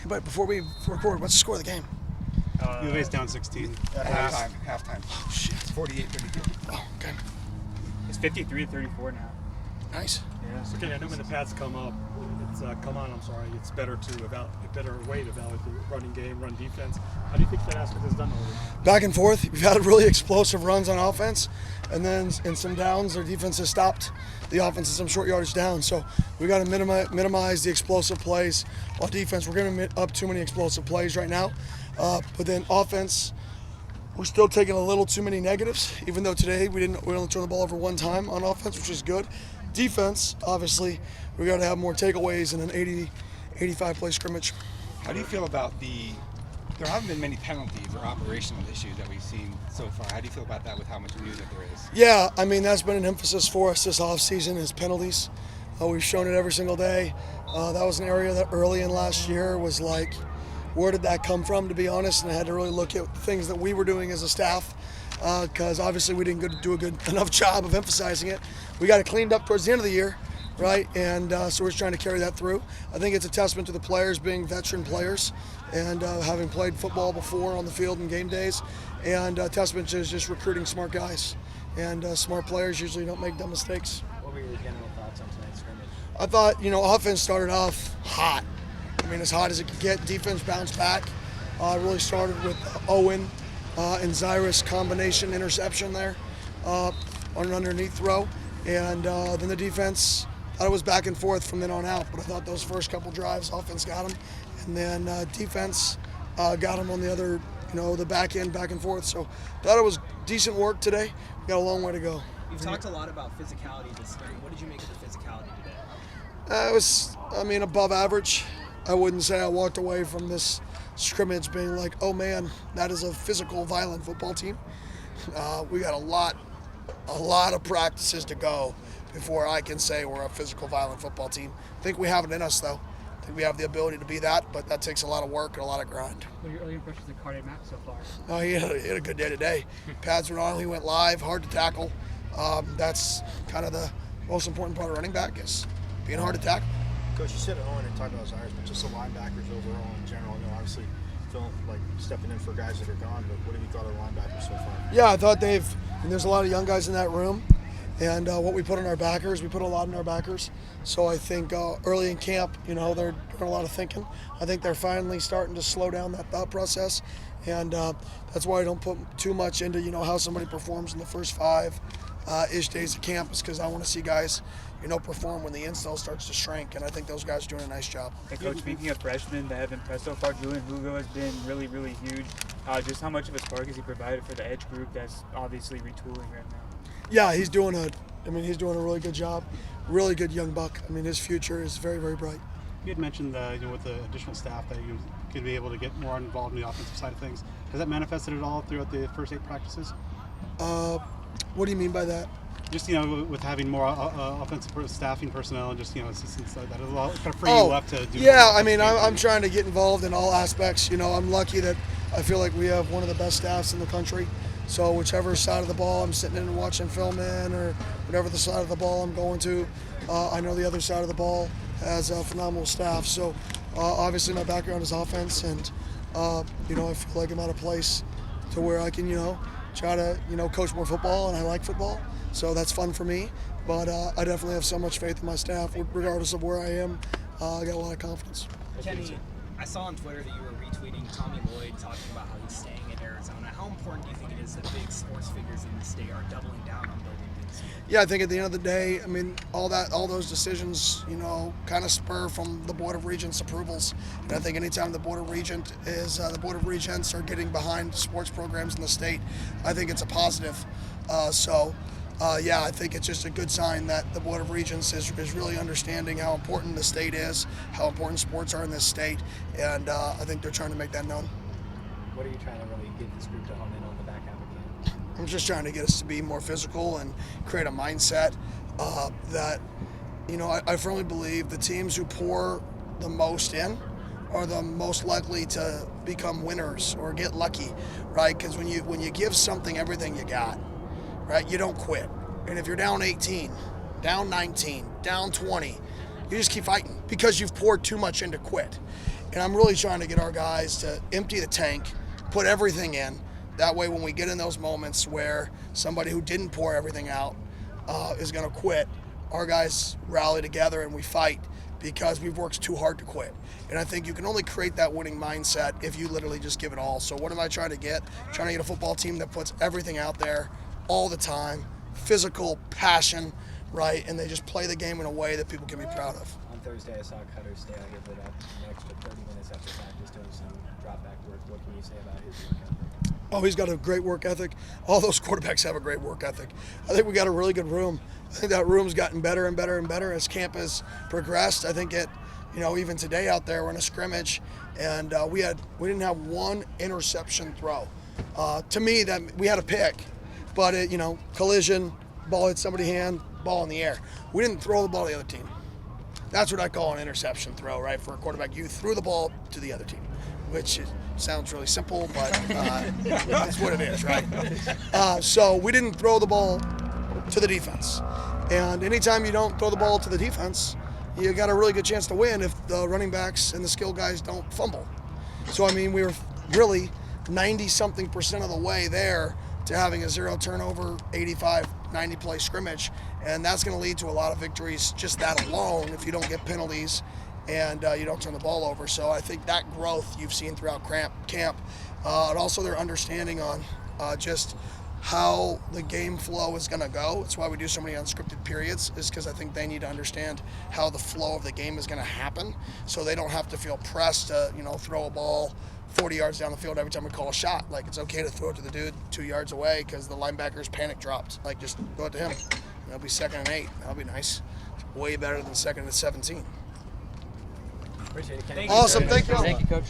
But before we record, what's the score of the game? U of A's down 16. Halftime. Oh, shit. 48-32. Oh, okay. It's 53-34 now. Nice. Yeah. So, Kenny, I know when the pads come up, it's better way to evaluate the running game, run defense. How do you think that aspect is done already? Back and forth. We've had really explosive runs on offense, and then in some downs, our defense has stopped the offense in some short yardage down. So we got to minimize the explosive plays on defense. We're giving up too many explosive plays right now. But then offense, we're still taking a little too many negatives, even though today we only turned the ball over one time on offense, which is good. Defense, obviously, we got to have more takeaways in an 85 play scrimmage. How do you feel about there haven't been many penalties or operational issues that we've seen so far. How do you feel about that with how much news that there is? Yeah, I mean, that's been an emphasis for us this offseason is penalties. We've shown it every single day. That was an area that early in last year was like, where did that come from, to be honest? And I had to really look at things that we were doing as a staff because obviously we didn't do a good enough job of emphasizing it. We got it cleaned up towards the end of the year, right? And so we're just trying to carry that through. I think it's a testament to the players being veteran players and having played football before on the field in game days, and a testament to just recruiting smart guys. And smart players usually don't make dumb mistakes. What were your general thoughts on tonight's scrimmage? I thought, offense started off hot. I mean, as hot as it could get. Defense bounced back. Really started with Owen and Zyrus combination interception there on an underneath throw. And then the defense, I thought it was back and forth from then on out. But I thought those first couple drives, offense got them. And then defense got them on the other, the back end, back and forth. So I thought it was decent work today. We got a long way to go. You've talked a lot about physicality this spring. What did you make of the physicality today? It was, above average. I wouldn't say I walked away from this scrimmage being like, oh man, that is a physical, violent football team. We got a lot of practices to go before I can say we're a physical, violent football team. I think we have it in us, though. I think we have the ability to be that, but that takes a lot of work and a lot of grind. What are your early impressions of Carter Mack so far? Oh, he had a good day today. Pads were on, he went live, hard to tackle. That's kind of the most important part of running back is being hard to tackle. Coach, you said Owen and talked about Zyrus, but just the linebackers overall in general. Obviously, feeling like stepping in for guys that are gone. But what have you thought of the linebackers so far? Yeah, I thought there's a lot of young guys in that room, and what we put in our backers, we put a lot in our backers. So I think early in camp, they're doing a lot of thinking. I think they're finally starting to slow down that thought process, and that's why I don't put too much into how somebody performs in the first 5-ish days of camp, is because I want to see guys perform when the install starts to shrink, and I think those guys are doing a nice job. And Coach, speaking of freshmen that have impressed so far, Julian Hugo has been really, really huge. Just how much of a spark has he provided for the edge group that's obviously retooling right now? Yeah, he's doing a really good job. Really good young buck. His future is very, very bright. You had mentioned with the additional staff that you could be able to get more involved in the offensive side of things. Has that manifested at all throughout the first 8 practices? What do you mean by that? Just with having more offensive staffing personnel and just assistants like that, it'll kind of free you up to do. Yeah, I'm trying to get involved in all aspects. I'm lucky that I feel like we have one of the best staffs in the country. So whichever side of the ball I'm sitting in and watching film in, or whatever the side of the ball I'm going to, I know the other side of the ball has a phenomenal staff. So obviously my background is offense, and I feel like I'm out of place to where I can try to coach more football, and I like football. So that's fun for me, but I definitely have so much faith in my staff. Regardless of where I am, I got a lot of confidence. Kenny, I saw on Twitter that you were retweeting Tommy Lloyd talking about how he's staying in Arizona. How important do you think it is that big sports figures in the state are doubling down on building things? Yeah, I think at the end of the day, all those decisions, kind of spur from the Board of Regents' approvals. And I think anytime the Board of Regents are getting behind sports programs in the state, I think it's a positive. I think it's just a good sign that the Board of Regents is really understanding how important the state is, how important sports are in this state, and I think they're trying to make that known. What are you trying to really get this group to hone in on the back half of the game? I'm just trying to get us to be more physical and create a mindset that, I firmly believe the teams who pour the most in are the most likely to become winners or get lucky, right? Because when you give something everything you got, right, you don't quit. And if you're down 18, down 19, down 20, you just keep fighting because you've poured too much into quit. And I'm really trying to get our guys to empty the tank, put everything in. That way when we get in those moments where somebody who didn't pour everything out is going to quit, our guys rally together and we fight because we've worked too hard to quit. And I think you can only create that winning mindset if you literally just give it all. So what am I trying to get? Trying to get a football team that puts everything out there all the time, physical, passion, right? And they just play the game in a way that people can be proud of. On Thursday, I saw Cutter stay out here for an extra 30 minutes after practice doing some drop back work. What can you say about his work ethic? Oh, he's got a great work ethic. All those quarterbacks have a great work ethic. I think we got a really good room. I think that room's gotten better and better and better as camp has progressed. I think even today out there, we're in a scrimmage, and we didn't have one interception throw. To me, that we had a pick, but collision, ball hit somebody's hand, ball in the air. We didn't throw the ball to the other team. That's what I call an interception throw, right? For a quarterback, you threw the ball to the other team, which sounds really simple, but that's what it is, right? So we didn't throw the ball to the defense. And anytime you don't throw the ball to the defense, you got a really good chance to win if the running backs and the skill guys don't fumble. So, I mean, we were really 90-something% of the way there to having a 0 turnover, 85, 90 play scrimmage. And that's going to lead to a lot of victories, just that alone, if you don't get penalties and you don't turn the ball over. So I think that growth you've seen throughout camp, and also their understanding on just how the game flow is going to go. It's why we do so many unscripted periods, is because I think they need to understand how the flow of the game is going to happen, so they don't have to feel pressed to throw a ball 40 yards down the field every time we call a shot. Like, it's okay to throw it to the dude 2 yards away because the linebacker's panic dropped. Like, just throw it to him. That'll be 2nd and 8. That'll be nice. Way better than 2nd and 17. Appreciate it, Kenny. Thank you. Awesome. Thank you. Thank you, Coach.